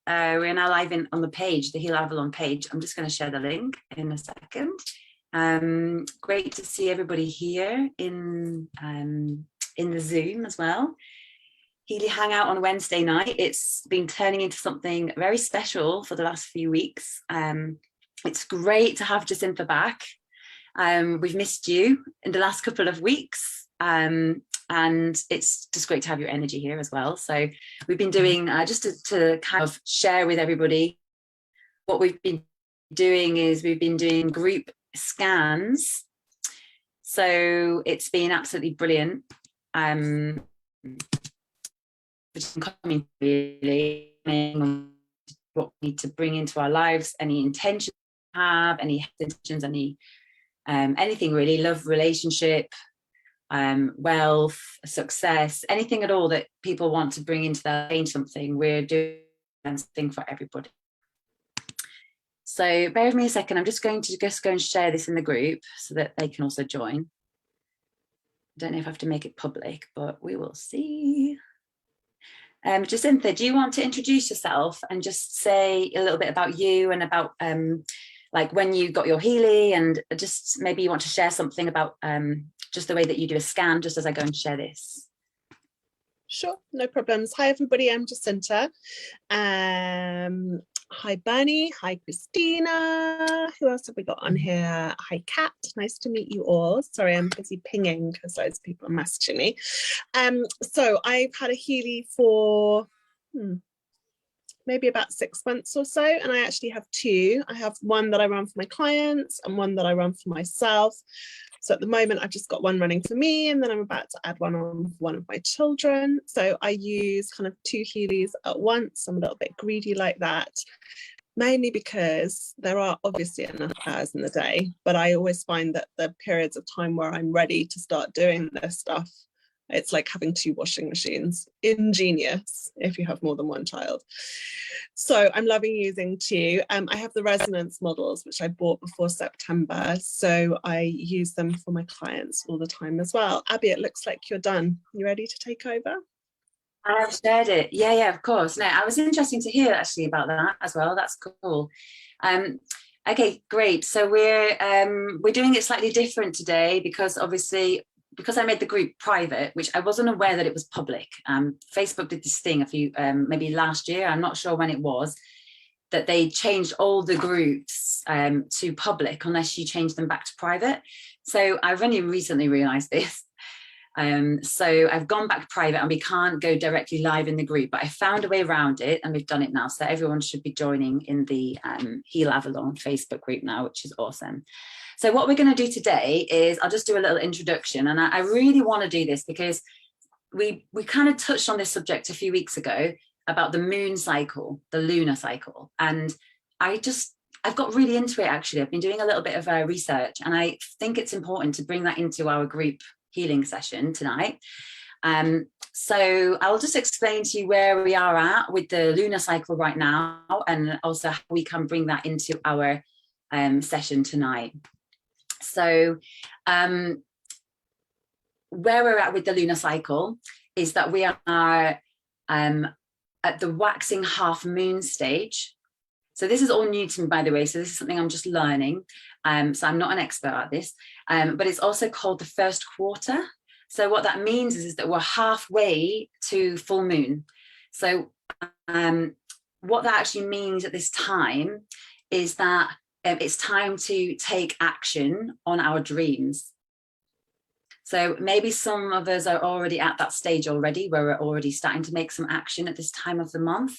We're now live on the page, the Healy Avalon page. I'm just going to share the link in a second. Great to see everybody here in the Zoom as well. Healy Hangout on Wednesday night. It's been turning into something very special for the last few weeks. It's great to have Jacinta back. We've missed you in the last couple of weeks. And it's just great to have your energy here as well. So we've been doing, just to kind of share with everybody, what we've been doing is we've been doing group scans. So it's been absolutely brilliant. Coming really, what we need to bring into our lives, any intentions we have, any intentions, anything really, love, relationship, wealth, success, anything at all that people want to bring into their change something, we're doing something for everybody. So bear with me a second. I'm just going to go and share this in the group so that they can also join. I don't know if I have to make it public, but we will see. Jacinta, do you want to introduce yourself and just say a little bit about you and about like when you got your Healy, and just maybe you want to share something about just the way that you do a scan, just as I go and share this. Sure, no problems. Hi everybody, I'm Jacinta. Hi Bernie, hi Christina. Who else have we got on here? Hi Kat, nice to meet you all. Sorry, I'm busy pinging because loads of people are messaging me. So I've had a Healy for maybe about 6 months or so, and I actually have two. I have one that I run for my clients and one that I run for myself. So at the moment, I've just got one running for me, and then I'm about to add one on for one of my children. So I use kind of two Healys at once. I'm a little bit greedy like that, mainly because there are obviously enough hours in the day, but I always find that the periods of time where I'm ready to start doing this stuff, it's like having two washing machines. Ingenious if you have more than one child. So I'm loving using two. I have the resonance models, which I bought before September. So I use them for my clients all the time as well. Abbey, it looks like you're done. You ready to take over? I have shared it. Yeah, of course. No, I was interesting to hear actually about that as well. That's cool. Okay, great. So we're doing it slightly different today because obviously, because I made the group private, which I wasn't aware that it was public. Facebook did this thing a few, maybe last year, I'm not sure when it was, that they changed all the groups to public unless you change them back to private. So I've only recently realized this. So I've gone back private and we can't go directly live in the group, but I found a way around it and we've done it now. So everyone should be joining in the Healy Avalon Facebook group now, which is awesome. So what we're going to do today is I'll just do a little introduction, and I really want to do this because we kind of touched on this subject a few weeks ago about the moon cycle, the lunar cycle, and I've got really into it actually. I've been doing a little bit of research, and I think it's important to bring that into our group healing session tonight. So I'll just explain to you where we are at with the lunar cycle right now, and also how we can bring that into our session tonight. So where we're at with the lunar cycle is that we are at the waxing half moon stage. So this is all new to me, by the way. So this is something I'm just learning. So I'm not an expert at this, but it's also called the first quarter. So what that means is that we're halfway to full moon. So what that actually means at this time is that it's time to take action on our dreams. So maybe some of us are already at that stage already, where we're already starting to make some action at this time of the month.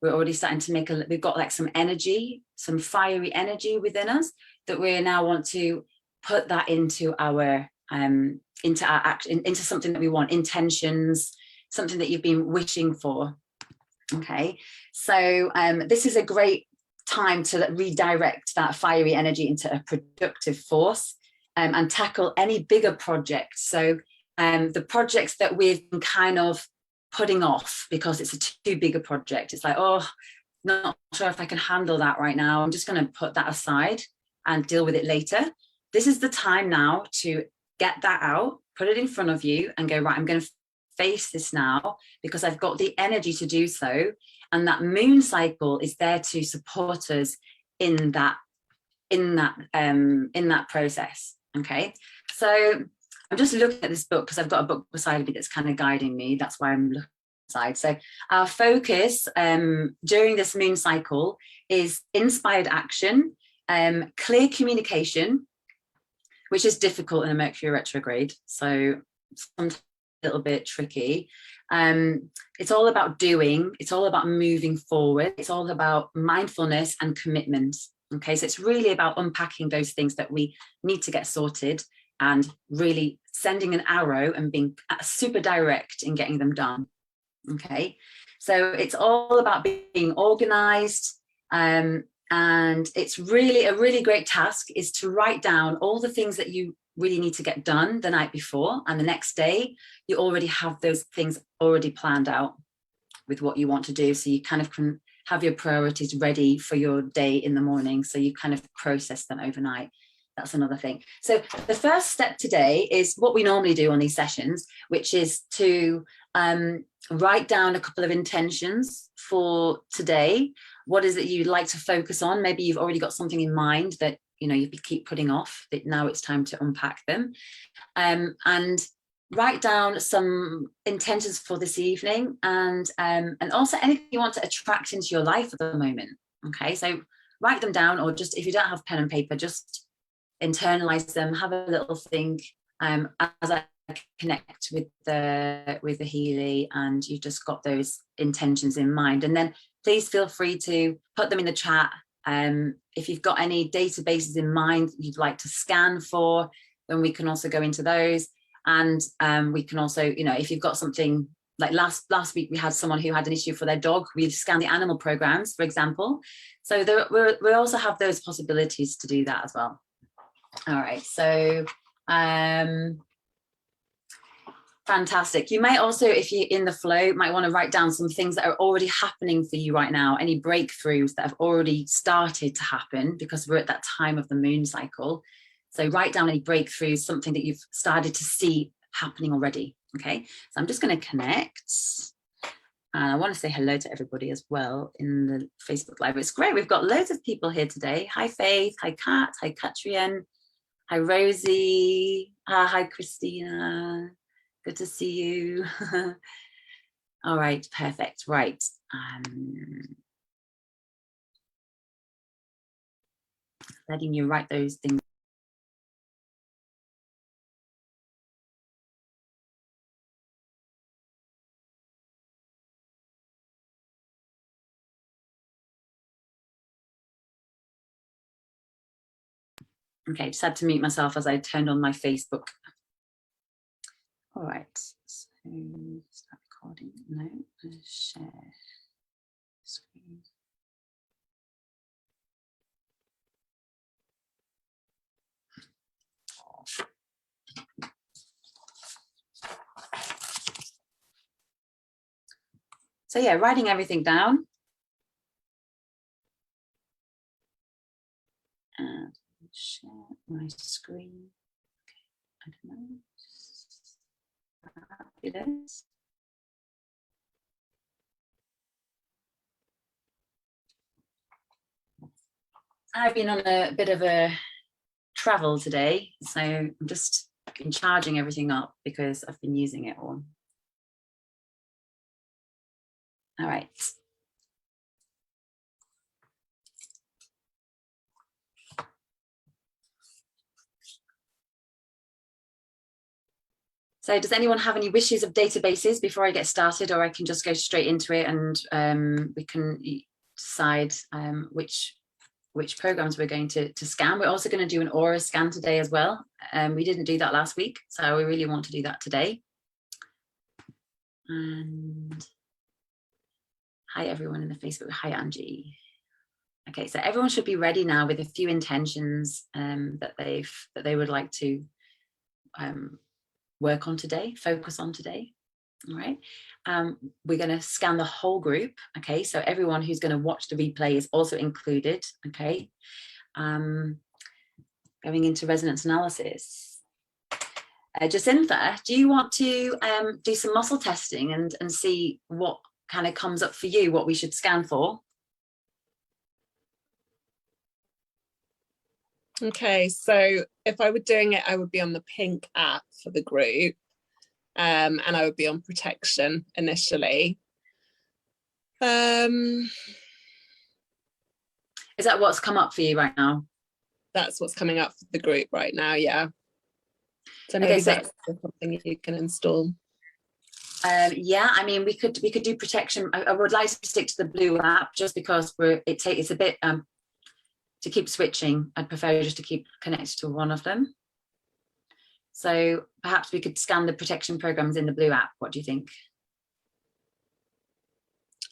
We're already starting to we've got like some energy, some fiery energy within us that we now want to put that into our action, into something that we want, intentions, something that you've been wishing for. Okay, so this is a great time to redirect that fiery energy into a productive force and tackle any bigger projects. So the projects that we've been kind of putting off because it's a too big a project. It's like, oh, not sure if I can handle that right now. I'm just going to put that aside and deal with it later. This is the time now to get that out, put it in front of you and go, right, I'm going to face this now because I've got the energy to do so. And that moon cycle is there to support us in that process. Okay, so I'm just looking at this book because I've got a book beside me that's kind of guiding me. That's why I'm looking aside. So our focus during this moon cycle is inspired action, clear communication, which is difficult in a Mercury retrograde, so sometimes a little bit tricky. It's all about doing, it's all about moving forward, it's all about mindfulness and commitment. Okay, so it's really about unpacking those things that we need to get sorted and really sending an arrow and being super direct in getting them done. Okay, so it's all about being organized, and it's really a really great task is to write down all the things that you really need to get done the night before, and the next day you already have those things already planned out with what you want to do, so you kind of can have your priorities ready for your day in the morning, so you kind of process them overnight. That's another thing. So the first step today is what we normally do on these sessions, which is to write down a couple of intentions for today. What is it you'd like to focus on? Maybe you've already got something in mind that you keep putting off, that now it's time to unpack them, and write down some intentions for this evening, and also anything you want to attract into your life at the moment. Okay, so write them down, or just if you don't have pen and paper, just internalize them, have a little think as I connect with the Healy, and you just got those intentions in mind. And then please feel free to put them in the chat. If you've got any databases in mind you'd like to scan for, then we can also go into those. And we can also, if you've got something like last week, we had someone who had an issue for their dog. We've scanned the animal programs, for example. So we also have those possibilities to do that as well. All right, so fantastic. You may also, if you're in the flow, might want to write down some things that are already happening for you right now, any breakthroughs that have already started to happen, because we're at that time of the moon cycle. So write down any breakthroughs, something that you've started to see happening already. Okay, so I'm just going to connect. And I want to say hello to everybody as well in the Facebook Live. It's great. We've got loads of people here today. Hi, Faith. Hi, Kat. Hi, Katrien. Hi, Rosie. Hi, Christina. Good to see you. All right, perfect. Right. Letting you write those things. Okay, just had to mute myself as I turned on my Facebook. All right, so start recording. No, share screen. So yeah, writing everything down. And share my screen. Okay, I don't know. Fabulous. I've been on a bit of a travel today, so I'm just been charging everything up because I've been using it all. All right. So does anyone have any wishes of databases before I get started, or I can just go straight into it and we can decide which programs we're going to scan. We're also going to do an aura scan today as well. We didn't do that last week, so we really want to do that today. And hi everyone in the Facebook. Hi Angie. Okay, so everyone should be ready now with a few intentions that they would like to work on today, focus on today. All right, we're going to scan the whole group. Okay, so everyone who's going to watch the replay is also included. Okay, going into resonance analysis. Jacinta, do you want to do some muscle testing and see what kind of comes up for you, what we should scan for? Okay, so if I were doing it, I would be on the pink app for the group, and I would be on protection initially. Is that what's come up for you right now? That's what's coming up for the group right now, yeah. So maybe that's something you can install. Yeah, I mean, we could do protection. I would like to stick to the blue app just because it's a bit to keep switching. I'd prefer just to keep connected to one of them. So perhaps we could scan the protection programs in the blue app. What do you think?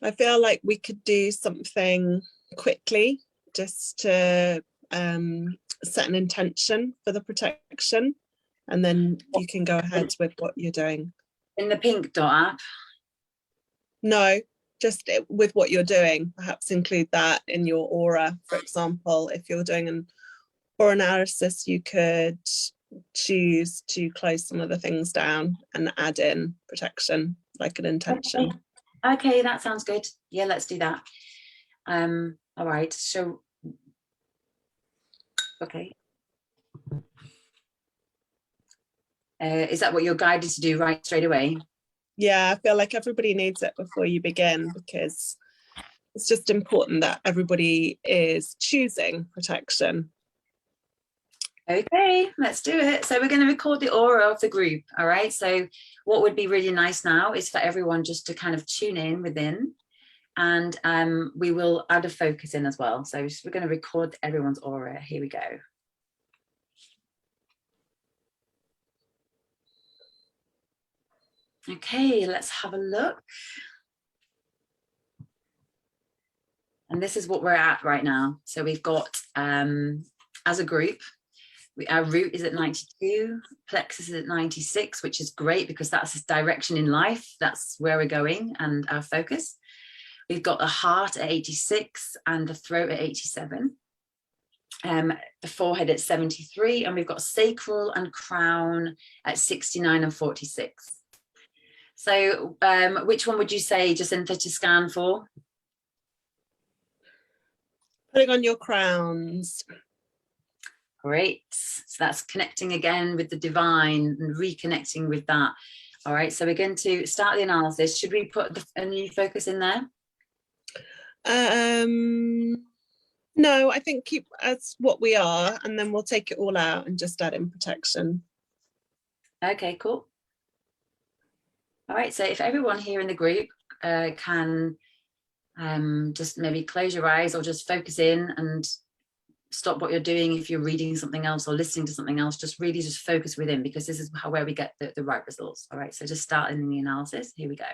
I feel like we could do something quickly just to set an intention for the protection, and then you can go ahead with what you're doing. In the pink dot app? No, just with what you're doing. Perhaps include that in your aura, for example. If you're doing an aura analysis, you could choose to close some of the things down and add in protection, like an intention. Okay, that sounds good. Yeah, let's do that. All right, so, okay. Is that what you're guided to do right straight away? Yeah, I feel like everybody needs it before you begin, because it's just important that everybody is choosing protection. Okay, let's do it. So we're going to record the aura of the group. All right, so what would be really nice now is for everyone just to kind of tune in within, and we will add a focus in as well. So we're going to record everyone's aura. Here we go. Okay, let's have a look. And this is what we're at right now. So we've got, as a group, our root is at 92, plexus is at 96, which is great because that's this direction in life. That's where we're going and our focus. We've got the heart at 86 and the throat at 87. The forehead at 73, and we've got sacral and crown at 69 and 46. So which one would you say, Jacinta, to scan for? Putting on your crowns. Great. So that's connecting again with the divine and reconnecting with that. All right, so we're going to start the analysis. Should we put a new focus in there? No, I think keep as what we are, and then we'll take it all out and just add in protection. Okay, cool. All right, so if everyone here in the group can just maybe close your eyes or just focus in and stop what you're doing. If you're reading something else or listening to something else, just really just focus within, because this is where we get the right results. All right, so just start in the analysis. Here we go.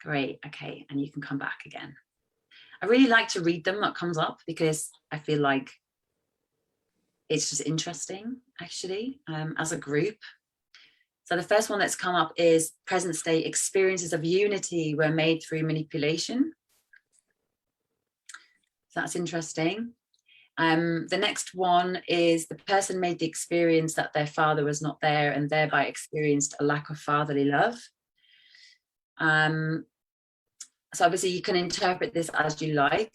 Great, okay, and you can come back again. I really like to read them, what comes up, because I feel like it's just interesting, actually, as a group. So the first one that's come up is present state experiences of unity were made through manipulation. So that's interesting. The next one is the person made the experience that their father was not there and thereby experienced a lack of fatherly love. So obviously you can interpret this as you like.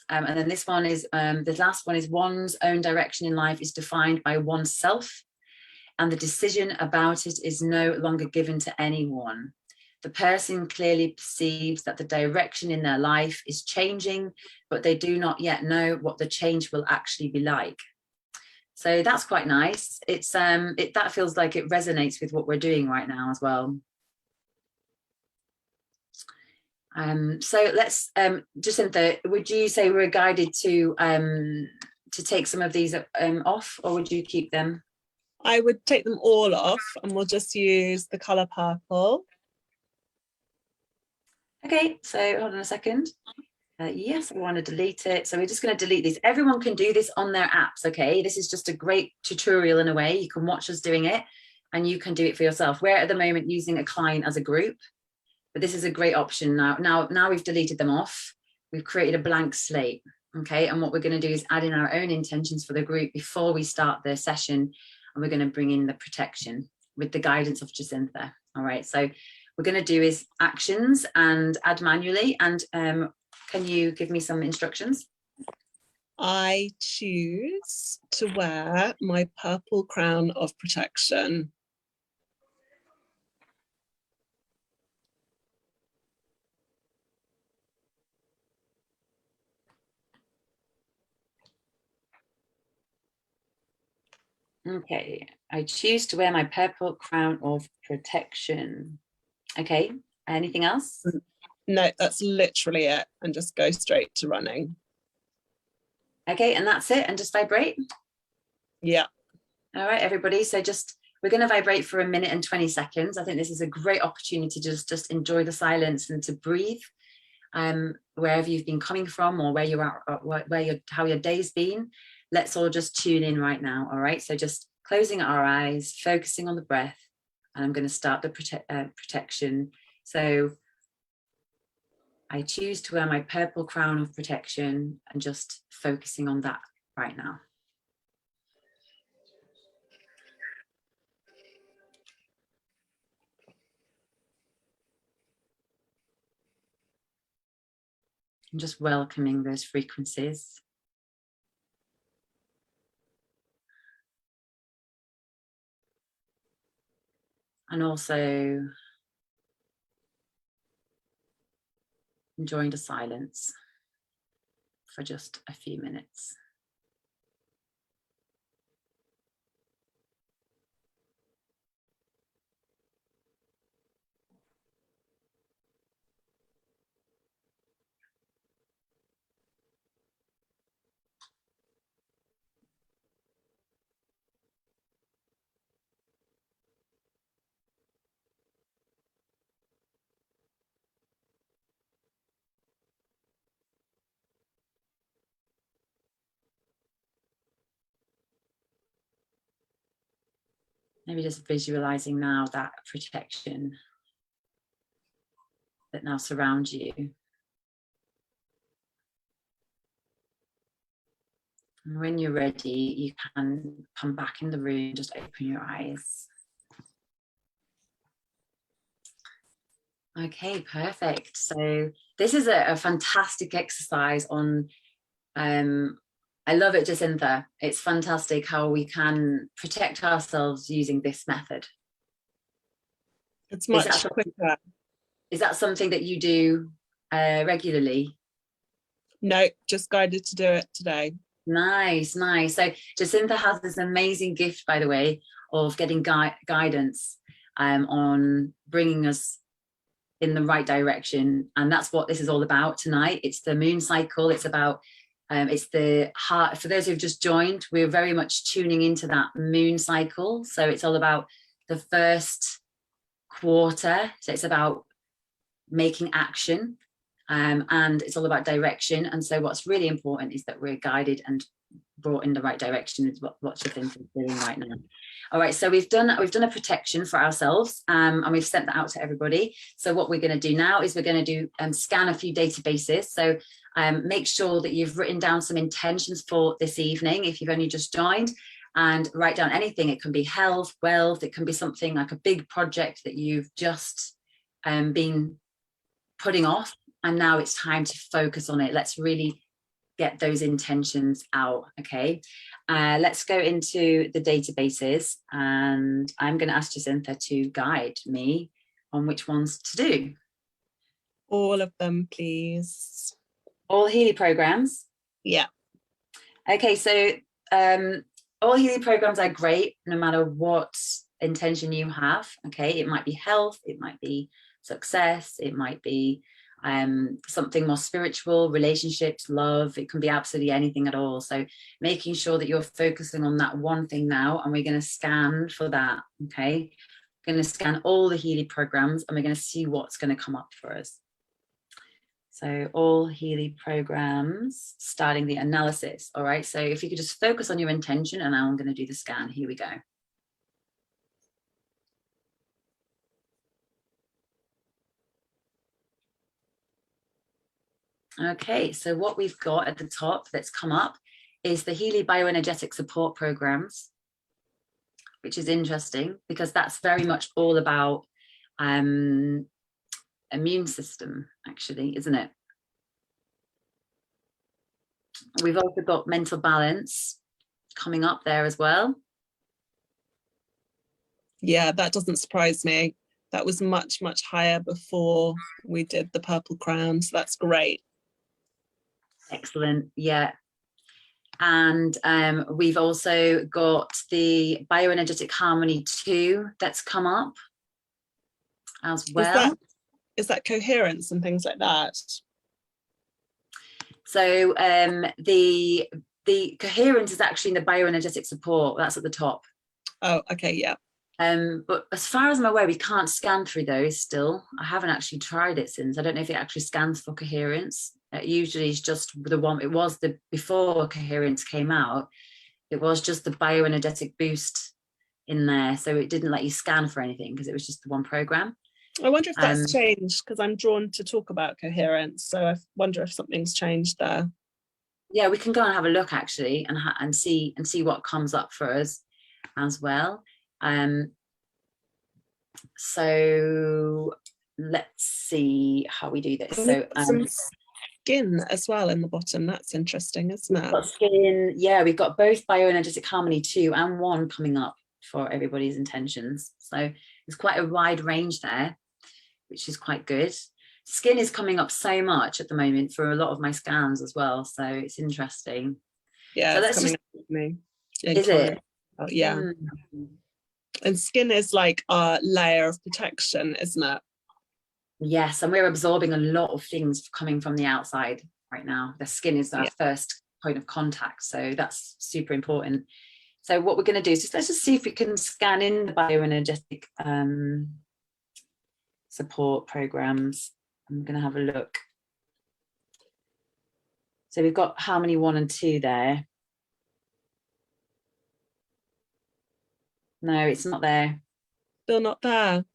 And then this one is, the last one is one's own direction in life is defined by oneself, and the decision about it is no longer given to anyone. The person clearly perceives that the direction in their life is changing, but they do not yet know what the change will actually be like. So that's quite nice. It's that feels like it resonates with what we're doing right now as well. So let's, Jacinta, would you say we're guided to take some of these off, or would you keep them? I would take them all off, and we'll just use the color purple. Okay, so hold on a second. Yes, I want to delete it. So we're just going to delete these. Everyone can do this on their apps, okay? This is just a great tutorial in a way. You can watch us doing it and you can do it for yourself. We're at the moment using a client as a group, but this is a great option now. Now we've deleted them off. We've created a blank slate, Okay, and what we're going to do is add in our own intentions for the group before we start the session, and we're going to bring in the protection with the guidance of Jacinta. All right, so we're going to do is actions and add manually. And can you give me some instructions? I choose to wear my purple crown of protection. Okay, I choose to wear my purple crown of protection. Okay, anything else? No, that's literally it. And just go straight to running. Okay, and that's it, and just vibrate. Yeah. All right, everybody. So we're going to vibrate for 1 minute and 20 seconds. I think this is a great opportunity to just enjoy the silence and to breathe, wherever you've been coming from or where you are, how your day's been. Let's all just tune in right now. All right. So just closing our eyes, focusing on the breath, and I'm going to start the protection. So I choose to wear my purple crown of protection, and just focusing on that right now. And just welcoming those frequencies. And also enjoying the silence for just a few minutes. Maybe just visualizing now that protection that now surrounds you. And when you're ready, you can come back in the room, just open your eyes. Okay, perfect. So this is a fantastic exercise on, I love it, Jacinta. It's fantastic how we can protect ourselves using this method. It's much quicker. Is that something that you do regularly? No, just guided to do it today. Nice, nice. So Jacinta has this amazing gift, by the way, of getting guidance on bringing us in the right direction. And that's what this is all about tonight. It's the moon cycle. It's about, it's the heart. For those who've just joined, we're very much tuning into that moon cycle. So it's all about the first quarter. So it's about making action, and it's all about direction. And so what's really important is that we're guided and brought in the right direction is what Jacinta is doing right now. All right, so we've done a protection for ourselves, and we've sent that out to everybody. So what we're going to do now is we're going to do scan a few databases. So make sure that you've written down some intentions for this evening if you've only just joined, and write down anything. It can be health, wealth, it can be something like a big project that you've just been putting off, and now it's time to focus on it. Let's really get those intentions out. Okay, let's go into the databases, and I'm going to ask Jacinta to guide me on which ones to do. All of them, please. All Healy programs? Yeah. Okay, so all Healy programs are great no matter what intention you have. Okay, it might be health, it might be success, it might be something more spiritual, relationships, love. It can be absolutely anything at all. So making sure that you're focusing on that one thing now, and we're going to scan for that. Okay, we're going to scan all the Healy programs, and we're going to see what's going to come up for us. So all Healy programs, starting the analysis. All right, so if you could just focus on your intention, and now I'm going to do the scan. Here we go. Okay, so what we've got at the top that's come up is the Healy bioenergetic support programs, which is interesting because that's very much all about immune system, actually, isn't it? We've also got mental balance coming up there as well. Yeah, that doesn't surprise me. That was much, much higher before we did the purple crown, so that's great. Excellent, yeah. And we've also got the bioenergetic harmony 2 that's come up as well. Is that coherence and things like that? So the coherence is actually in the bioenergetic support, that's at the top. Oh, okay, yeah. But as far as I'm aware, we can't scan through those still. I haven't actually tried it since. I don't know if it actually scans for coherence. Usually it's just the one, it was the before coherence came out, it was just the bioenergetic boost in there. So it didn't let you scan for anything because it was just the one program. I wonder if that's changed because I'm drawn to talk about coherence. So I wonder if something's changed there. Yeah, we can go and have a look actually and see what comes up for us as well. So let's see how we do this. So some skin as well in the bottom. That's interesting, isn't it? Got skin, yeah, we've got both bioenergetic harmony 2 and 1 coming up for everybody's intentions. So there's quite a wide range there, which is quite good. Skin is coming up so much at the moment for a lot of my scans as well, so it's interesting. Yeah, so it's coming up with me. Is it? Oh, yeah. And skin is like a layer of protection, isn't it? Yes, and we're absorbing a lot of things coming from the outside right now. The skin is our first point of contact, so that's super important. So what we're going to do is let's just see if we can scan in the bioenergetic support programs. I'm going to have a look. So we've got harmony 1 and 2 there. No, it's not there. Still not there.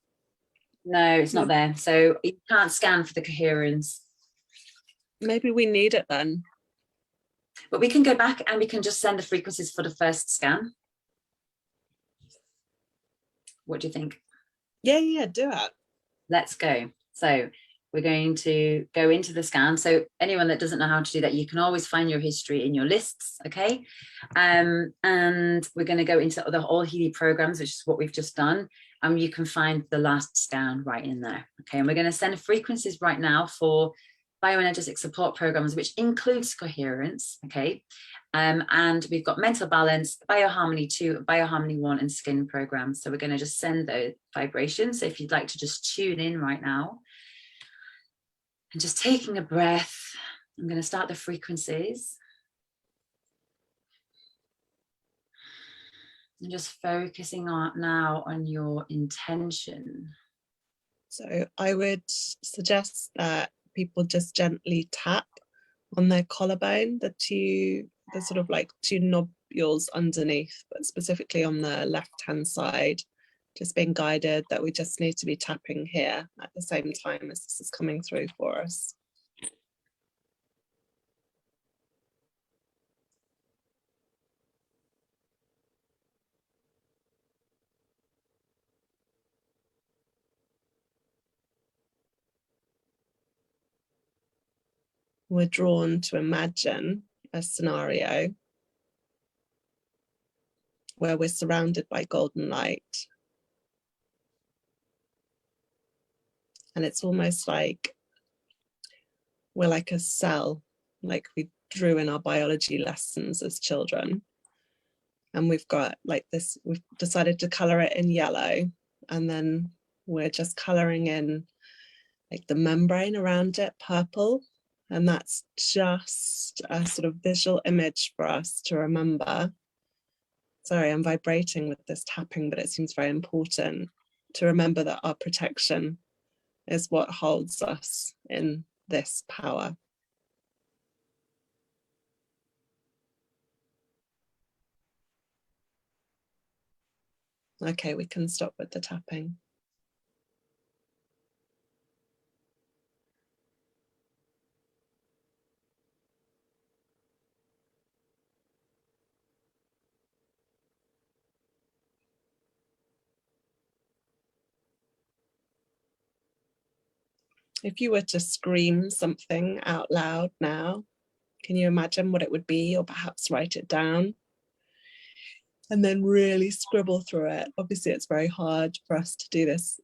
No, it's not there. So you can't scan for the coherence. Maybe we need it then. But we can go back and we can just send the frequencies for the first scan. What do you think? Yeah, do it. Let's go. So we're going to go into the scan. So anyone that doesn't know how to do that, you can always find your history in your lists, okay? And we're going to go into the all Healy programs, which is what we've just done. And you can find the last scan right in there, okay? And we're going to send frequencies right now for bioenergetic support programs, which includes coherence, okay? And we've got mental balance, bioharmony 2, bioharmony 1, and skin programs. So we're going to just send those vibrations. So if you'd like to just tune in right now and just taking a breath, I'm going to start the frequencies. And just focusing on now on your intention. So I would suggest that people just gently tap on their collarbone, the sort of like 2 nodules underneath, but specifically on the left-hand side, just being guided that we just need to be tapping here at the same time as this is coming through for us. We're drawn to imagine a scenario where we're surrounded by golden light. And it's almost like we're like a cell, like we drew in our biology lessons as children. And we've got like this, we've decided to color it in yellow, and then we're just coloring in like the membrane around it purple. And that's just a sort of visual image for us to remember. Sorry, I'm vibrating with this tapping, but it seems very important to remember that our protection is what holds us in this power. Okay, we can stop with the tapping. If you were to scream something out loud now, can you imagine what it would be, or perhaps write it down and then really scribble through it? Obviously, it's very hard for us to do this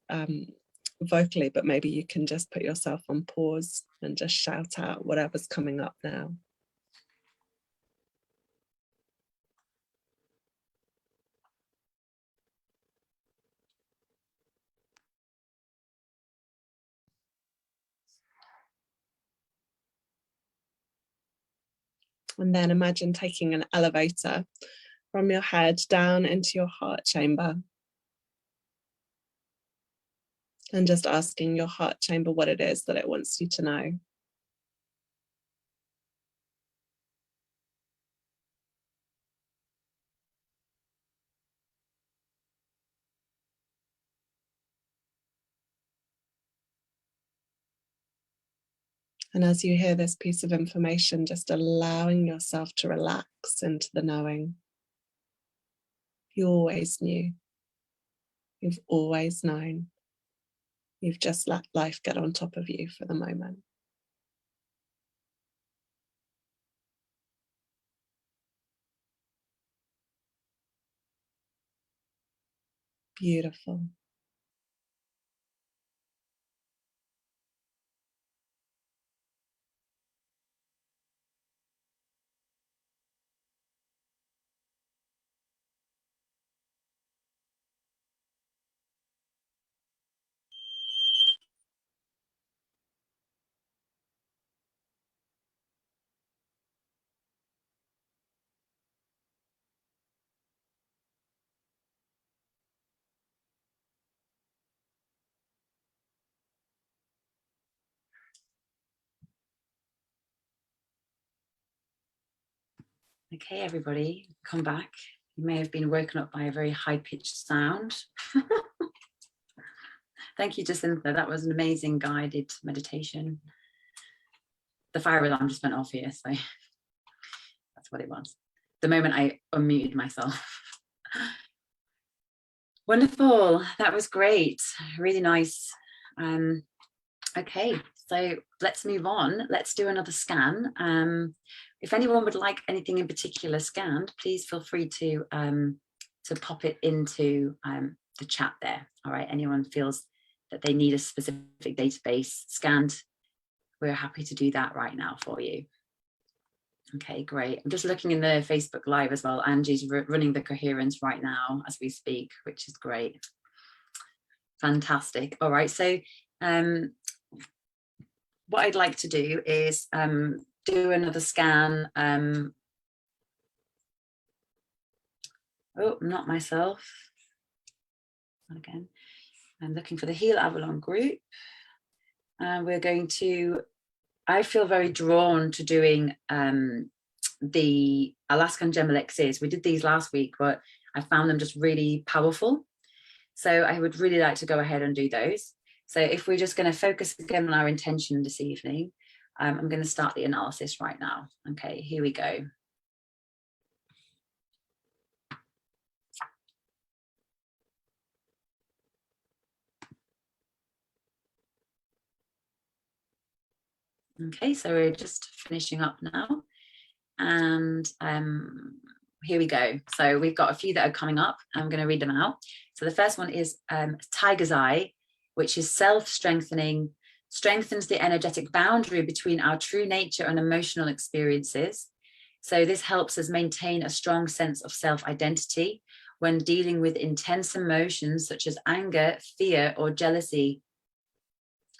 vocally, but maybe you can just put yourself on pause and just shout out whatever's coming up now. And then imagine taking an elevator from your head down into your heart chamber. And just asking your heart chamber what it is that it wants you to know. And as you hear this piece of information, just allowing yourself to relax into the knowing. You always knew. You've always known. You've just let life get on top of you for the moment. Beautiful. Okay, everybody, come back. You may have been woken up by a very high-pitched sound. Thank you, Jacinta. That was an amazing guided meditation. The fire alarm just went off here, so that's what it was. The moment I unmuted myself. Wonderful. That was great. Really nice. Okay, so let's move on. Let's do another scan. If anyone would like anything in particular scanned, please feel free to pop it into the chat there. All right, anyone feels that they need a specific database scanned, we're happy to do that right now for you. Okay, great. I'm just looking in the Facebook Live as well. Angie's running the coherence right now as we speak, which is great. Fantastic. All right, so what I'd like to do is do another scan. Oh, not myself. Again, I'm looking for the Healy Avalon group. We're going to, I feel very drawn to doing the Alaskan gem elixirs. We did these last week, but I found them just really powerful. So I would really like to go ahead and do those. So if we're just going to focus again on our intention this evening, I'm going to start the analysis right now. Okay, here we go. Okay, so we're just finishing up now. And here we go. So we've got a few that are coming up. I'm going to read them out. So the first one is Tiger's Eye, which is self-strengthening, strengthens the energetic boundary between our true nature and emotional experiences. So this helps us maintain a strong sense of self-identity when dealing with intense emotions such as anger, fear, or jealousy.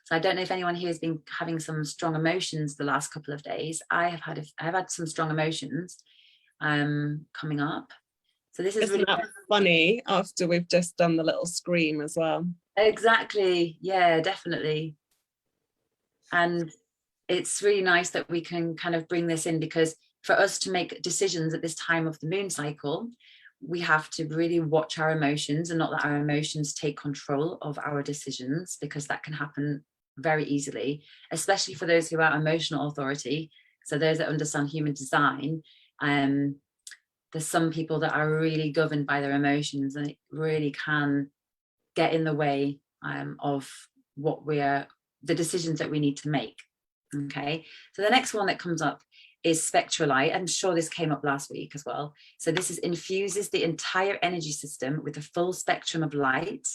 So I don't know if anyone here has been having some strong emotions the last couple of days. I've had some strong emotions coming up. So this is Isn't really that funny after we've just done the little scream as well? Exactly. Yeah, definitely. And it's really nice that we can kind of bring this in, because for us to make decisions at this time of the moon cycle, we have to really watch our emotions and not let our emotions take control of our decisions, because that can happen very easily, especially for those who are emotional authority. So those that understand human design, there's some people that are really governed by their emotions, and it really can get in the way of what we're the decisions that we need to make. Okay, so the next one that comes up is spectral light. I'm sure this came up last week as well. So this infuses the entire energy system with a full spectrum of light.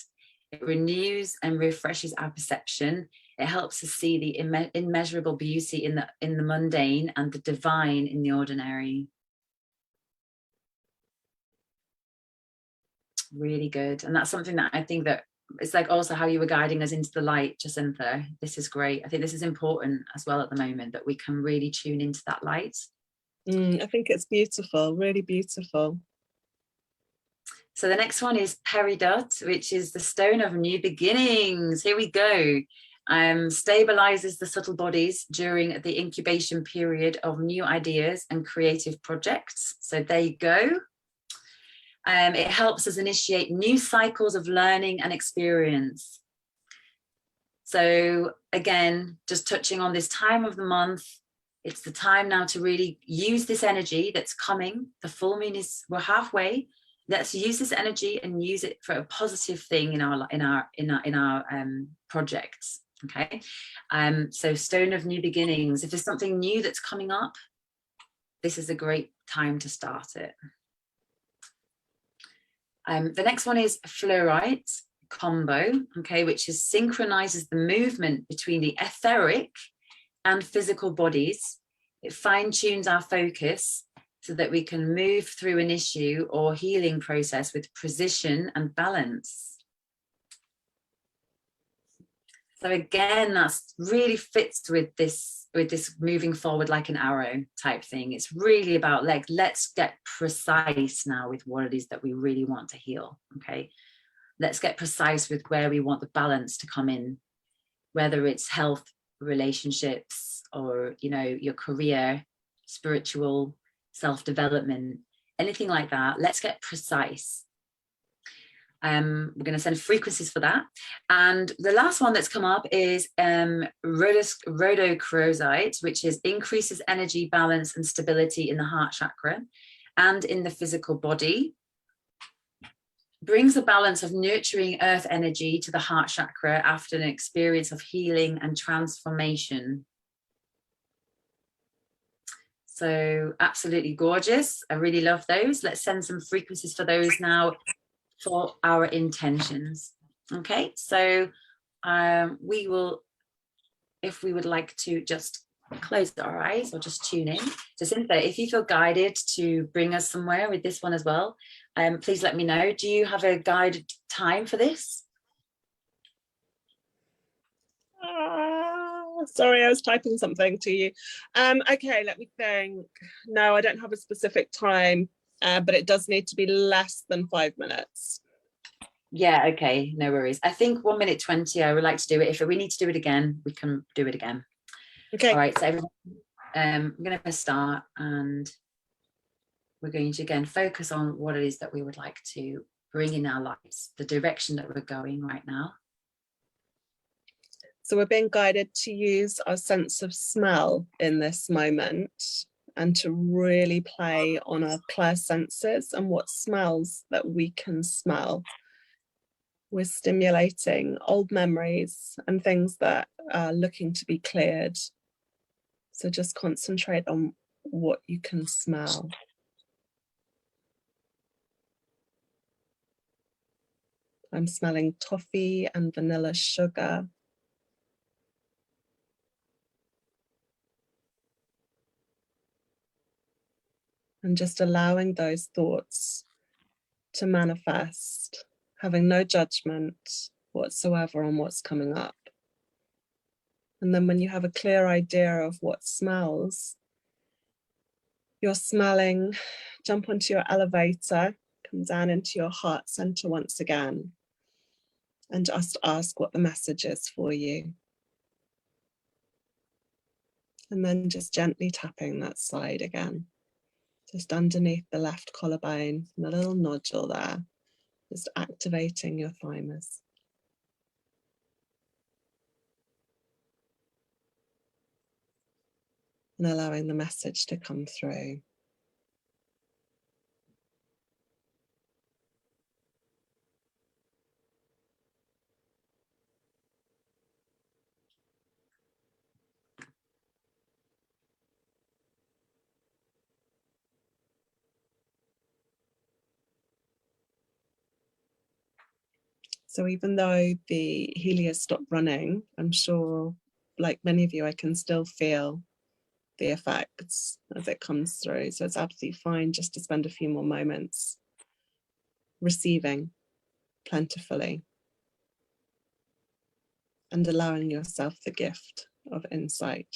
It renews and refreshes our perception. It helps us see the immeasurable beauty in the mundane and the divine in the ordinary. Really good. And that's something that I think that it's like also how you were guiding us into the light, Jacinta. This is great. I think this is important as well at the moment, that we can really tune into that light. I think it's beautiful, really beautiful. So the next one is peridot, which is the stone of new beginnings. Here we go. Stabilizes the subtle bodies during the incubation period of new ideas and creative projects. So there you go. It helps us initiate new cycles of learning and experience. So again, just touching on this time of the month, it's the time now to really use this energy that's coming. The full moon we're halfway. Let's use this energy and use it for a positive thing in our projects. Okay, so stone of new beginnings. If there's something new that's coming up, this is a great time to start it. The next one is fluorite combo, okay, which synchronizes the movement between the etheric and physical bodies. It fine-tunes our focus so that we can move through an issue or healing process with precision and balance. So again, that's really fits with this moving forward like an arrow type thing. It's really about like, let's get precise now with what it is that we really want to heal. Okay, let's get precise with where we want the balance to come in, whether it's health, relationships, or your career, spiritual, self-development, anything like that. Let's get precise. We're going to send frequencies for that. And the last one that's come up is rhodochrosite, which increases energy, balance, and stability in the heart chakra and in the physical body. Brings the balance of nurturing earth energy to the heart chakra after an experience of healing and transformation. So absolutely gorgeous. I really love those. Let's send some frequencies for those now for our intentions. Okay, so we will, if we would like to just close our eyes or just tune in. So Cynthia, if you feel guided to bring us somewhere with this one as well, please let me know. Do you have a guided time for this? Sorry, I was typing something to you. Okay, let me think. No, I don't have a specific time, but it does need to be less than 5 minutes. Yeah, okay, no worries. I think 1 minute 20, I would like to do it. If we need to do it again, we can do it again. Okay. All right, so I'm going to start, and we're going to again focus on what it is that we would like to bring in our lives, the direction that we're going right now. So we're being guided to use our sense of smell in this moment and to really play on our clair senses and what smells that we can smell. We're stimulating old memories and things that are looking to be cleared. So just concentrate on what you can smell. I'm smelling toffee and vanilla sugar. And just allowing those thoughts to manifest, having no judgment whatsoever on what's coming up. And then when you have a clear idea of what smells, you're smelling, jump onto your elevator, come down into your heart center once again, and just ask what the message is for you. And then just gently tapping that side again, just underneath the left collarbone, and a little nodule there, just activating your thymus. And allowing the message to come through. So even though the Healy has stopped running, I'm sure, like many of you, I can still feel the effects as it comes through. So it's absolutely fine just to spend a few more moments receiving plentifully and allowing yourself the gift of insight.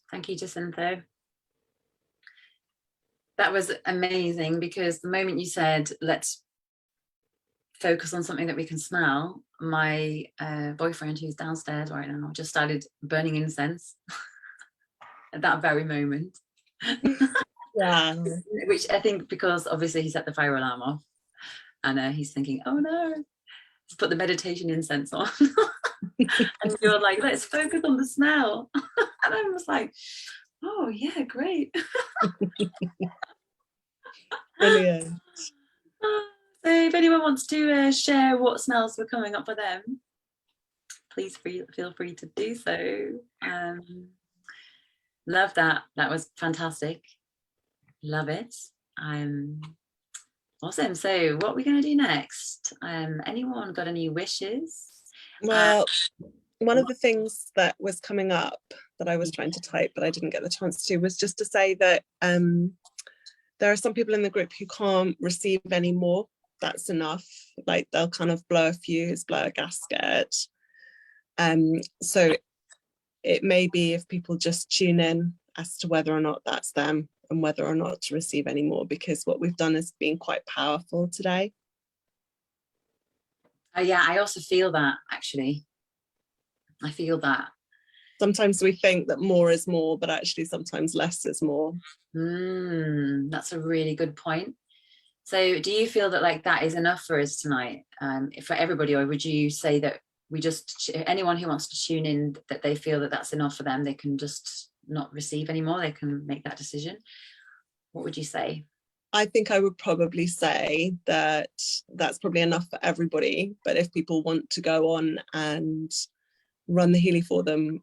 Thank you, Jacinta. That was amazing, because the moment you said, let's focus on something that we can smell, my boyfriend, who's downstairs right now, just started burning incense at that very moment. Yeah. Which I think, because obviously he set the fire alarm off, and he's thinking, oh no, let's put the meditation incense on. And you're like, let's focus on the smell. And I was like, oh yeah, great. Brilliant. So if anyone wants to share what smells were coming up for them, please feel free to do so. Love that. That was fantastic. Love it. Awesome. So what are we going to do next? Anyone got any wishes? Well, one of the things that was coming up that I was trying to type, but I didn't get the chance to, was just to say that there are some people in the group who can't receive any more. That's enough. Like, they'll kind of blow a fuse, blow a gasket. So it may be if people just tune in as to whether or not that's them and whether or not to receive any more, because what we've done has been quite powerful today. Oh yeah, I also feel that, actually. I feel that. Sometimes we think that more is more, but actually sometimes less is more. That's a really good point. So do you feel that like that is enough for us tonight, for everybody, or would you say that we just, anyone who wants to tune in, that they feel that that's enough for them, they can just not receive anymore, they can make that decision? What would you say? I think I would probably say that that's probably enough for everybody, but if people want to go on and run the Healy for them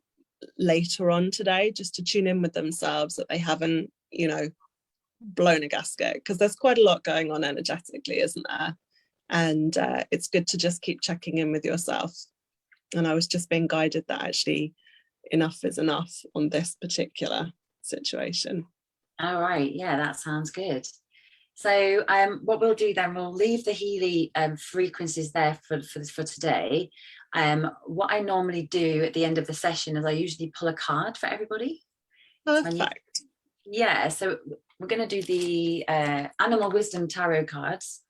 later on today, just to tune in with themselves, that they haven't, you know, blown a gasket, because there's quite a lot going on energetically, isn't there? And it's good to just keep checking in with yourself. And I was just being guided that actually enough is enough on this particular situation. All right, yeah, that sounds good. So what we'll do then, we'll leave the Healy frequencies there for today. What I normally do at the end of the session is I usually pull a card for everybody. Perfect. Yeah, so we're going to do the Animal Wisdom Tarot cards.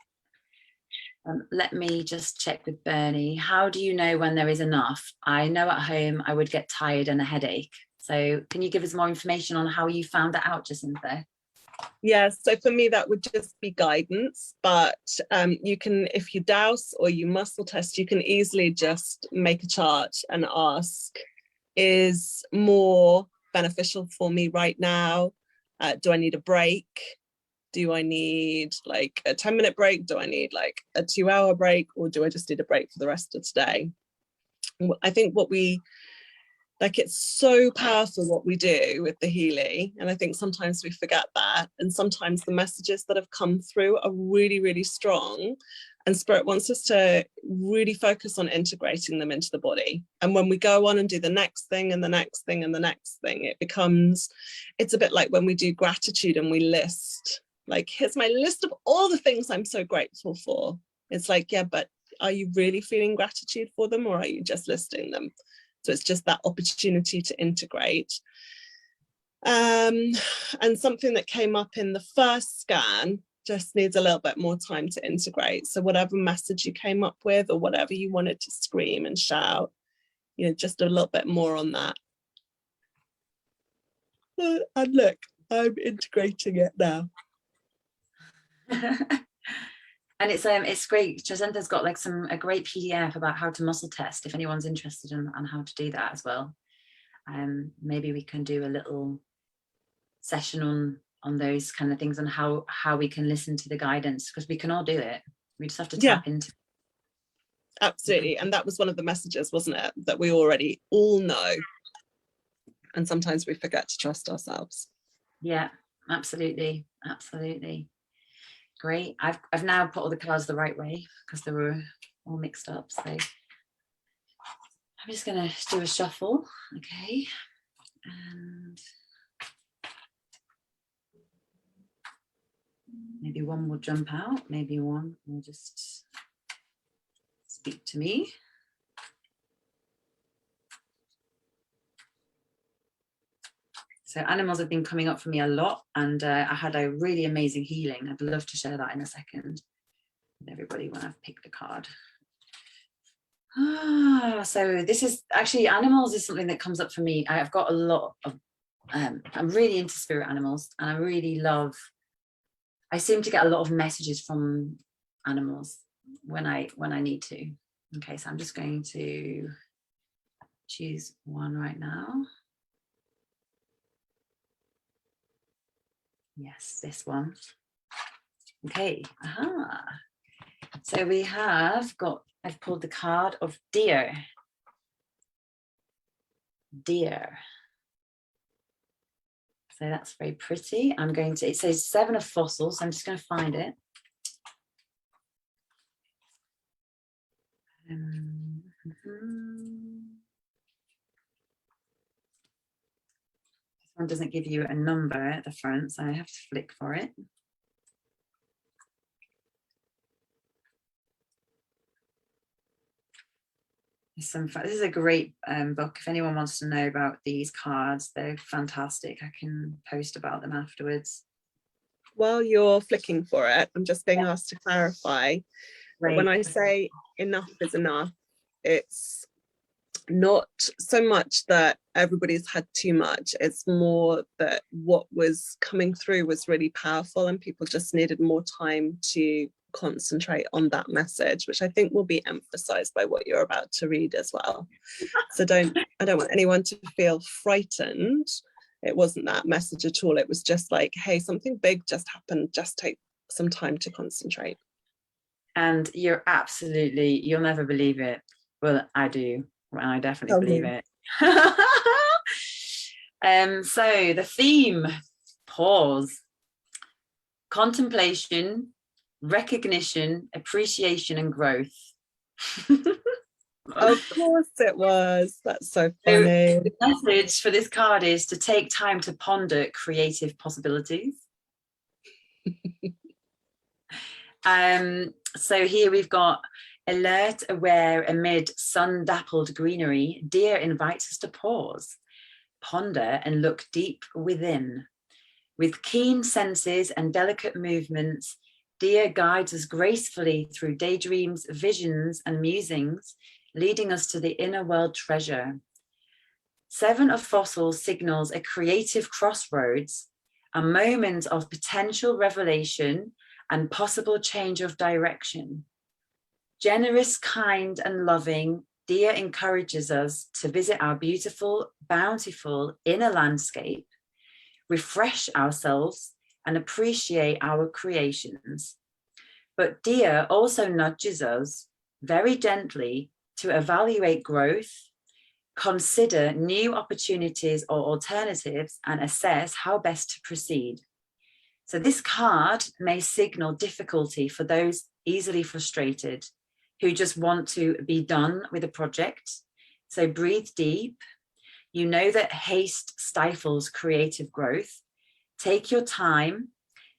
Let me just check with Bernie. How do you know when there is enough? I know at home I would get tired and a headache. So can you give us more information on how you found that out, Jacinta? Yes, so for me that would just be guidance, but you can, if you dowse or you muscle test, you can easily just make a chart and ask, is more beneficial for me right now? Do I need a break? Do I need like a 10-minute break? Do I need like a 2-hour break? Or do I just need a break for the rest of today? I think what we, like, it's so powerful what we do with the Healy, and I think sometimes we forget that, and sometimes the messages that have come through are really, really strong, and Spirit wants us to really focus on integrating them into the body. And when we go on and do the next thing and the next thing and the next thing, it becomes, it's a bit like when we do gratitude and we list, like, here's my list of all the things I'm so grateful for. It's like, yeah, but are you really feeling gratitude for them, or are you just listing them? So it's just that opportunity to integrate. And something that came up in the first scan just needs a little bit more time to integrate. So whatever message you came up with, or whatever you wanted to scream and shout, you know, just a little bit more on that. And look, I'm integrating it now. And it's great. Jacinta's got like a great PDF about how to muscle test if anyone's interested in how to do that as well. Maybe we can do a little session on those kind of things, and how we can listen to the guidance, because we can all do it. We just have to Yeah. tap into. Absolutely. And that was one of the messages, wasn't it? That we already all know. And sometimes we forget to trust ourselves. Yeah, absolutely. Absolutely. Great. I've now put all the cards the right way because they were all mixed up. So I'm just going to do a shuffle. Okay. And maybe one will jump out. Maybe one will just speak to me. So animals have been coming up for me a lot, and I had a really amazing healing. I'd love to share that in a second with everybody when I've picked a card. So this is actually, animals is something that comes up for me. I've got a lot of, I'm really into spirit animals, and I really love, I seem to get a lot of messages from animals when I need to. Okay, so I'm just going to choose one right now. Yes, this one. Okay, so we have got, I've pulled the card of deer. Deer. So that's very pretty. I'm going to, it says 7 of fossils. So I'm just going to find it. This one doesn't give you a number at the front, so I have to flick for it. This is a great book. If anyone wants to know about these cards, they're fantastic. I can post about them afterwards. While you're flicking for it, I'm just being asked to clarify that when I say enough is enough, it's not so much that everybody's had too much. It's more that what was coming through was really powerful and people just needed more time to concentrate on that message, which I think will be emphasized by what you're about to read as well. So I don't want anyone to feel frightened. It wasn't that message at all. It was just like, hey, something big just happened. Just take some time to concentrate. And you're absolutely, you'll never believe it. Well, I do. Well, I definitely believe it. So the theme, pause, contemplation, recognition, appreciation, and growth. Of course it was. That's so funny. So the message for this card is to take time to ponder creative possibilities. So here we've got alert, aware, amid sun-dappled greenery, deer invites us to pause, ponder, and look deep within. With keen senses and delicate movements, deer guides us gracefully through daydreams, visions, and musings, leading us to the inner world treasure. 7 of fossils signals a creative crossroads, a moment of potential revelation and possible change of direction. Generous, kind, and loving, deer encourages us to visit our beautiful, bountiful inner landscape, refresh ourselves, and appreciate our creations. But deer also nudges us very gently to evaluate growth, consider new opportunities or alternatives, and assess how best to proceed. So this card may signal difficulty for those easily frustrated who just want to be done with a project. So breathe deep. You know that haste stifles creative growth. Take your time,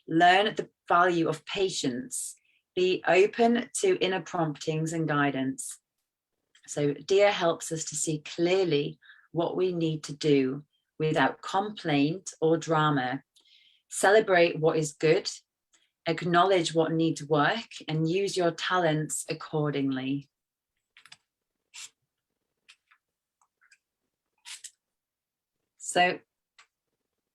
learn the value of patience, be open to inner promptings and guidance. So deer helps us to see clearly what we need to do without complaint or drama. Celebrate what is good, acknowledge what needs work, and use your talents accordingly. So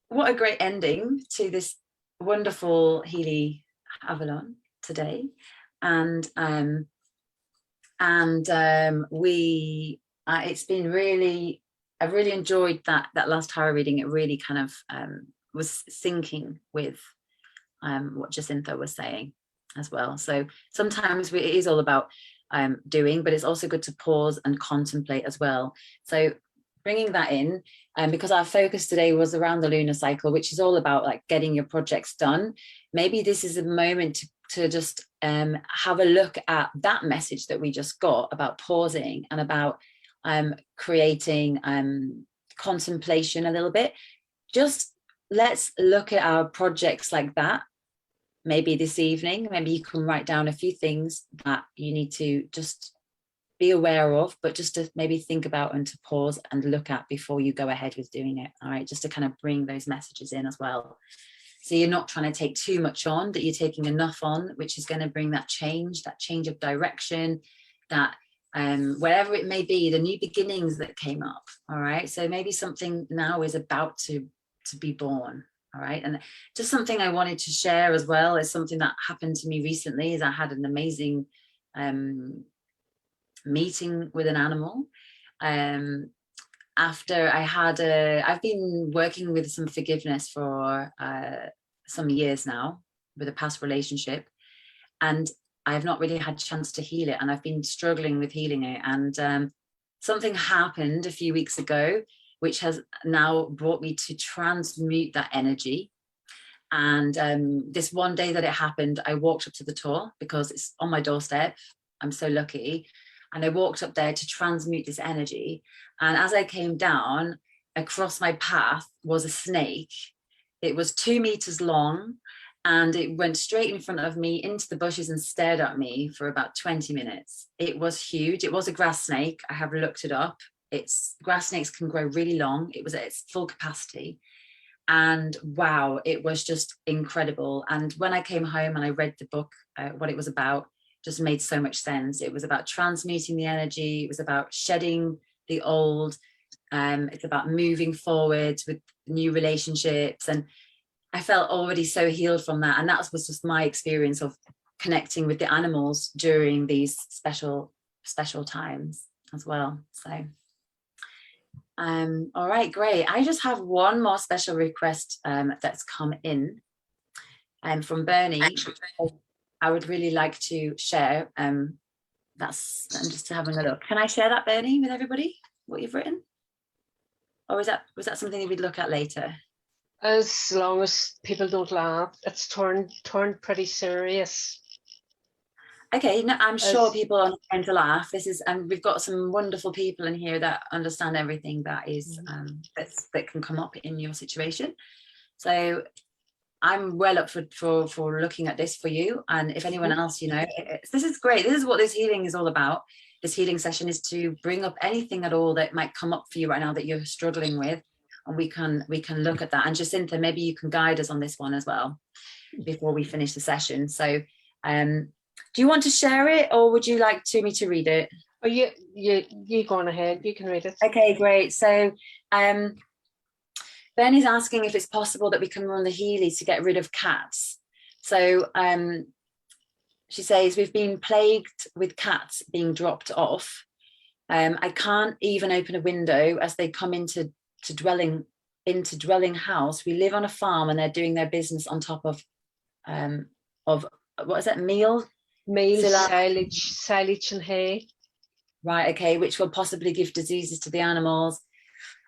what a great ending to this wonderful Healy Avalon today. And it's been really, I really enjoyed that last tarot reading. It really kind of was syncing with what Jacinta was saying. as well. So sometimes it is all about doing, but it's also good to pause and contemplate as well. So bringing that in, because our focus today was around the lunar cycle, which is all about like getting your projects done. Maybe this is a moment to just have a look at that message that we just got about pausing and about creating contemplation a little bit. Just let's look at our projects like that. Maybe this evening, maybe you can write down a few things that you need to just be aware of, but just to maybe think about and to pause and look at before you go ahead with doing it. All right, just to kind of bring those messages in as well. So you're not trying to take too much on, that you're taking enough on, which is going to bring that change of direction, that wherever it may be, the new beginnings that came up. All right, so maybe something now is about to be born. All right, and just something I wanted to share as well is something that happened to me recently. Is I had an amazing meeting with an animal after I've been working with some forgiveness for some years now with a past relationship, and I've not really had a chance to heal it, and I've been struggling with healing it. And something happened a few weeks ago which has now brought me to transmute that energy. And this one day that it happened, I walked up to the door because it's on my doorstep. I'm so lucky. And I walked up there to transmute this energy. And as I came down, across my path was a snake. It was 2 meters long, and it went straight in front of me into the bushes and stared at me for about 20 minutes. It was huge. It was a grass snake. I have looked it up. Grass snakes can grow really long. It was at its full capacity. And wow, it was just incredible. And when I came home and I read the book, what it was about just made so much sense. It was about transmuting the energy. It was about shedding the old. It's about moving forward with new relationships. And I felt already so healed from that. And that was just my experience of connecting with the animals during these special times as well. So all right, great. I just have one more special request that's come in from Bernie. I would really like to share. I'm just having a look. Can I share that, Bernie, with everybody, what you've written? Or was that something that we'd look at later? As long as people don't laugh, it's turned pretty serious. Okay, no, I'm sure people are going to laugh. This is, and we've got some wonderful people in here that understand everything that is that can come up in your situation. So I'm well up for looking at this for you. And if anyone else, this is great. This is what this healing is all about. This healing session is to bring up anything at all that might come up for you right now that you're struggling with, and we can look at that. And Jacinta, maybe you can guide us on this one as well before we finish the session. So do you want to share it, or would you like me to read it? Oh, you go on ahead. You can read it. Okay, great. So Benny's asking if it's possible that we can run the Healy to get rid of cats. So she says, we've been plagued with cats being dropped off. I can't even open a window as they come into dwelling house. We live on a farm and they're doing their business on top of what is that, meal, silage and hay. Right, okay, which will possibly give diseases to the animals.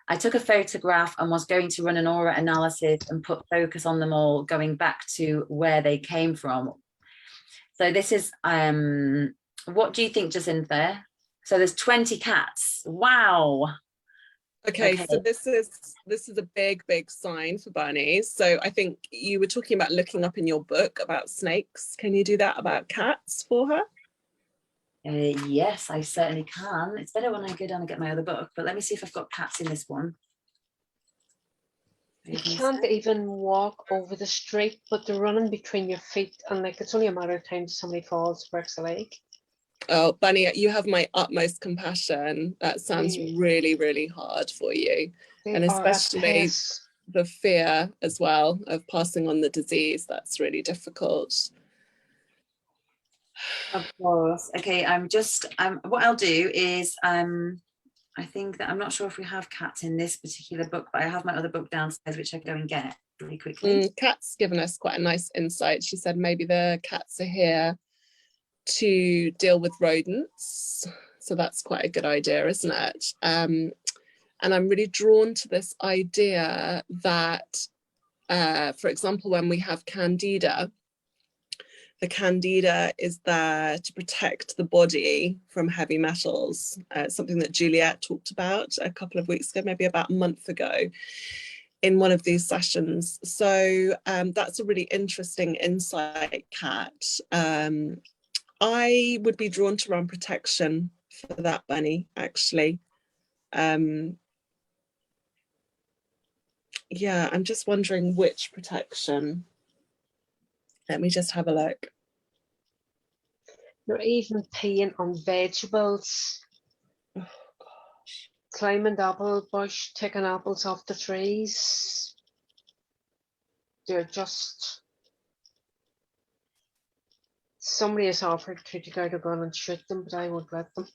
I took a photograph and was going to run an aura analysis and put focus on them all, going back to where they came from. So this is, what do you think, Jacinta? So there's 20 cats. Wow. Okay, so this is a big sign for Bernie. So I think you were talking about looking up in your book about snakes. Can you do that about cats for her? Yes, I certainly can. It's better when I go down and get my other book, but let me see if I've got cats in this one. You can't even walk over the street, but they're running between your feet, and it's only a matter of time somebody falls, breaks a leg. Oh, Bunny, you have my utmost compassion. That sounds really hard for you. And especially the fear as well of passing on the disease. That's really difficult. Of course. Okay, what I'll do is I think that I'm not sure if we have cats in this particular book, but I have my other book downstairs which I go and get. really quickly. Kat's given us quite a nice insight. She said maybe the cats are here to deal with rodents. So that's quite a good idea, isn't it? And I'm really drawn to this idea that, for example, when we have Candida, the Candida is there to protect the body from heavy metals, something that Juliet talked about a couple of weeks ago, maybe about a month ago, in one of these sessions. So that's a really interesting insight, Kat. I would be drawn to run protection for that bunny, actually. Yeah, I'm just wondering which protection. Let me just have a look. You're even peeing on vegetables. Oh, gosh. Climbing the apple bush, taking apples off the trees. They're just... Somebody has offered to take out a gun and shoot them, but I won't let them.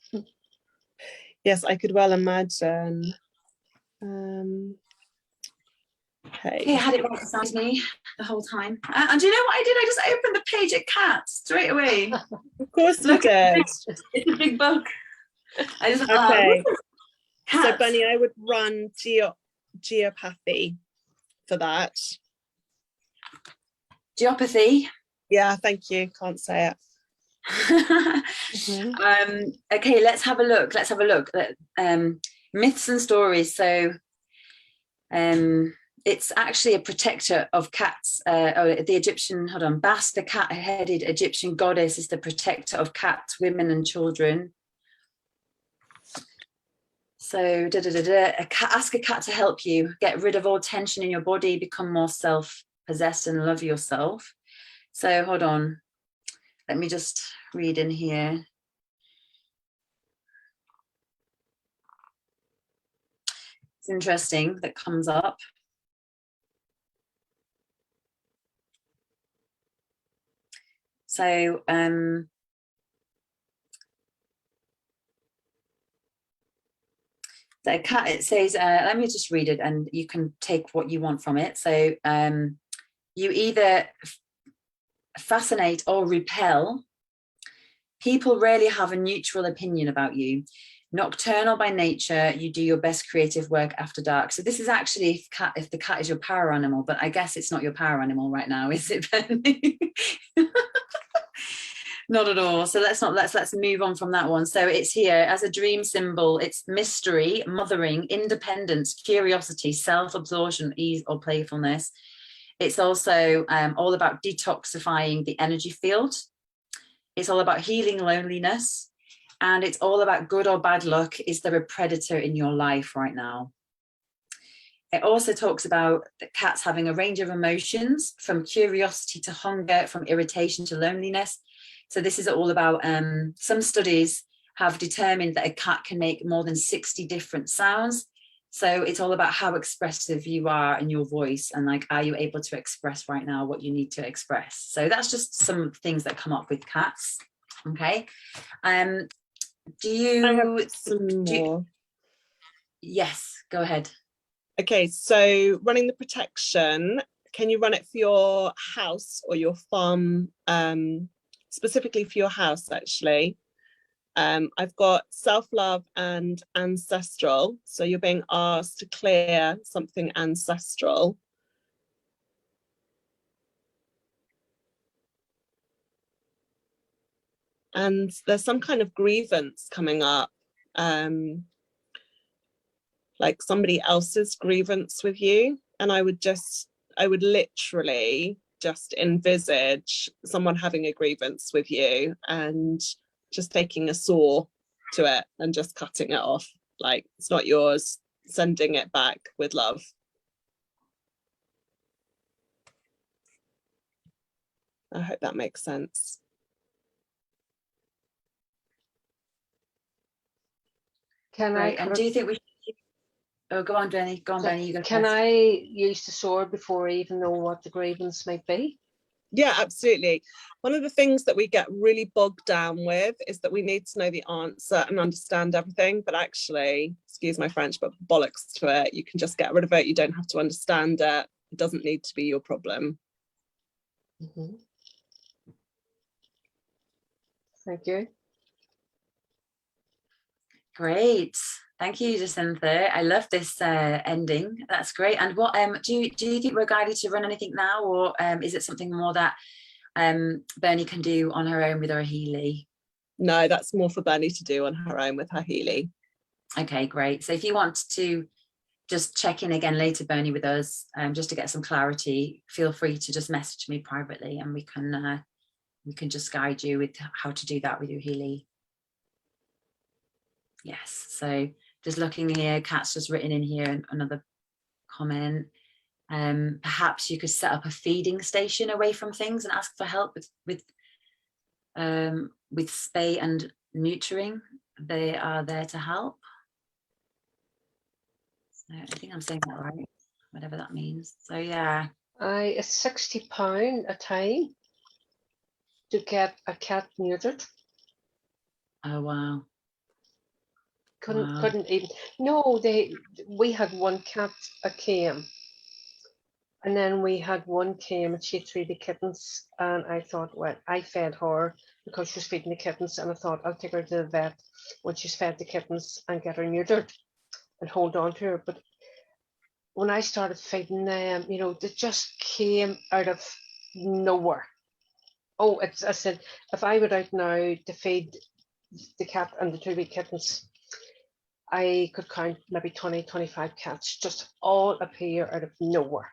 Yes, I could well imagine. Okay, I had it right beside me the whole time. And do you know what I did? I just opened the page at cats straight away. Of course you did. It's a big book. I just Okay. Cats. So Bunny, I would run geopathy for that. Geopathy. Yeah, thank you. Can't say it. Okay, let's have a look. Let's have a look at myths and stories. So it's actually a protector of cats. The Egyptian, hold on, Bast, the cat-headed Egyptian goddess, is the protector of cats, women and children. So ask a cat to help you get rid of all tension in your body, become more self-possessed and love yourself. So hold on, let me just read in here. It's interesting that comes up. So the cat, it says, let me just read it and you can take what you want from it. So you either fascinate or repel. People rarely have a neutral opinion about you. Nocturnal by nature, you do your best creative work after dark. So this is actually if the cat is your power animal, but I guess it's not your power animal right now, is it, Penny? Not at all. So let's move on from that one. So it's here as a dream symbol. It's mystery, mothering, independence, curiosity, self-absorption, ease or playfulness. It's also all about detoxifying the energy field. It's all about healing loneliness. And it's all about good or bad luck. Is there a predator in your life right now? It also talks about the cats having a range of emotions, from curiosity to hunger, from irritation to loneliness. So this is all about, some studies have determined that a cat can make more than 60 different sounds. So it's all about how expressive you are in your voice, and like, are you able to express right now what you need to express? So that's just some things that come up with cats. Okay. Do you, yes, go ahead. Okay, so running the protection, can you run it for your house or your farm? Specifically for your house, actually. I've got self-love and ancestral. So you're being asked to clear something ancestral. And there's some kind of grievance coming up. Like somebody else's grievance with you. And I would literally just envisage someone having a grievance with you and just taking a saw to it and just cutting it off. Like, it's not yours, sending it back with love. I hope that makes sense. Can Right. I? And do you think we should? Oh, go on, Jenny. Go on, Jenny. You go Can first. I use the sword before I even know what the grievance might be? Yeah, absolutely. One of the things that we get really bogged down with is that we need to know the answer and understand everything, but actually, excuse my French, but bollocks to it. You can just get rid of it. You don't have to understand it. It doesn't need to be your problem. Thank you. Great. Thank you, Jacinta. I love this ending. That's great. And what do you think we're guided to run anything now, or is it something more that Bernie can do on her own with her Healy? No, that's more for Bernie to do on her own with her Healy. Okay, great. So if you want to just check in again later, Bernie, with us, just to get some clarity, feel free to just message me privately, and we can just guide you with how to do that with your Healy. Yes. So just looking here, Kat's just written in here another comment. Perhaps you could set up a feeding station away from things and ask for help with spay and neutering. They are there to help. So I think I'm saying that right, whatever that means. So yeah. It's £60 a time to get a cat neutered. Oh wow. Couldn't even. No, we had one cat that came, and then we had one came and she had 3 kittens, and I thought, well, I fed her because she was feeding the kittens, and I thought I'll take her to the vet when she's fed the kittens and get her neutered and hold on to her. But when I started feeding them, you know, they just came out of nowhere. Oh, I said, if I were out now to feed the cat and the 2 kittens, I could count maybe 20, 25 cats just all appear out of nowhere.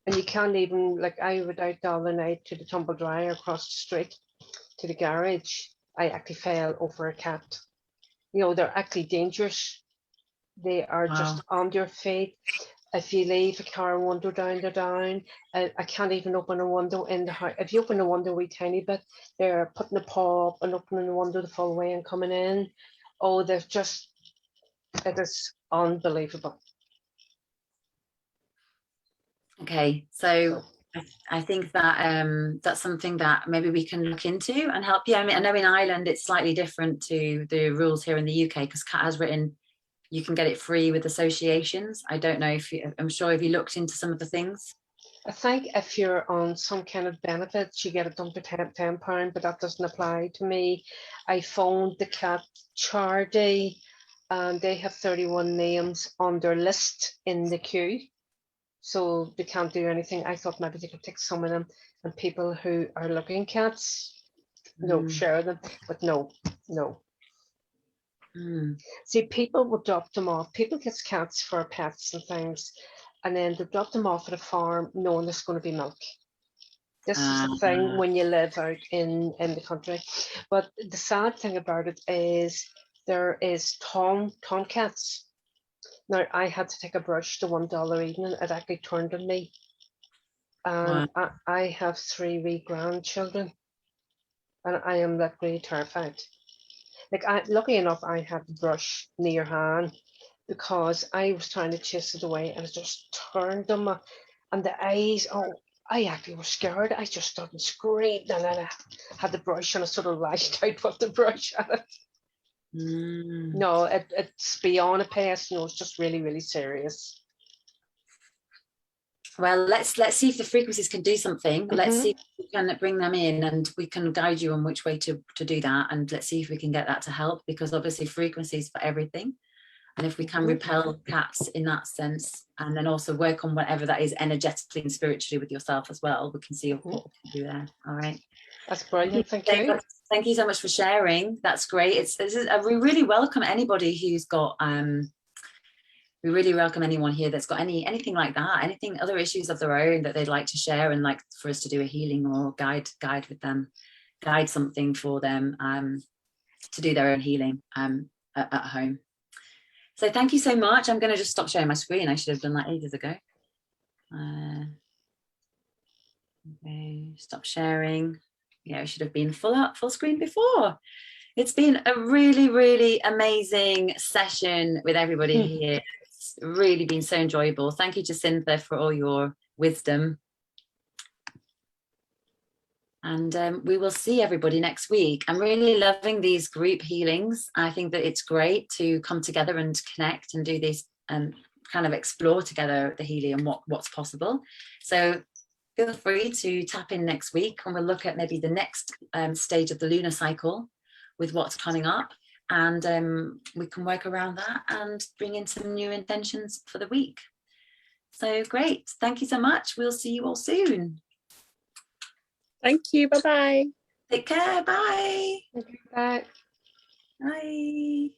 And you can't even, like, I went out the other night to the tumble dryer across the street to the garage. I actually fell over a cat. You know, they're actually dangerous. They are just on your feet. If you leave a car window down, they're down. I can't even open a window in the house. If you open the window a wee tiny bit, they're putting a paw up and opening the window the full way and coming in. Oh, they're just, it is unbelievable. Okay, so I think that that's something that maybe we can look into and help you. I mean, I know in Ireland it's slightly different to the rules here in the UK, because Kat has written you can get it free with associations. I don't know if you, I'm sure if you looked into some of the things. I think if you're on some kind of benefits, you get it done for £10, but that doesn't apply to me. I phoned the cat charity, and they have 31 names on their list in the queue, so they can't do anything. I thought maybe they could take some of them, and people who are looking cats, share them, but no. See, people will drop them off. People get cats for pets and things, and then they drop them off at a farm knowing there's going to be milk. This is the thing when you live out in the country. But the sad thing about it is there is tomcats. Now, I had to take a brush to $1 evening. It actually turned on me. And I have 3 wee grandchildren, and I am literally terrified. Like, lucky enough, I had the brush near hand, because I was trying to chase it away, and it just turned them, and the eyes. Oh, I actually was scared. I just started and screamed, and then I had the brush, and I sort of lashed out with the brush at it. No, it's beyond a pest. No, it's just really, really serious. Well, let's see if the frequencies can do something. Let's see if we can bring them in, and we can guide you on which way to do that. And let's see if we can get that to help, because obviously frequencies for everything. And if we can repel cats in that sense, and then also work on whatever that is energetically and spiritually with yourself as well, we can see what we can do there. All right. That's brilliant. Thank you. Thank you so much for sharing. That's great. We really welcome anybody who's got we really welcome anyone here that's got anything like that, anything, other issues of their own that they'd like to share, and like for us to do a healing or guide with them, guide something for them to do their own healing at home. So thank you so much. I'm going to just stop sharing my screen. I should have done that ages ago. Okay, stop sharing. Yeah, it should have been full screen before. It's been a really, really amazing session with everybody here. It's really been so enjoyable. Thank you, Jacinta, for all your wisdom. And we will see everybody next week. I'm really loving these group healings. I think that it's great to come together and connect and do these kind of explore together the Healy and what's possible. So feel free to tap in next week, and we'll look at maybe the next stage of the lunar cycle with what's coming up, and we can work around that and bring in some new intentions for the week. So great, thank you so much. We'll see you all soon. Thank you. Bye-bye. Take care. Bye. Bye. Bye.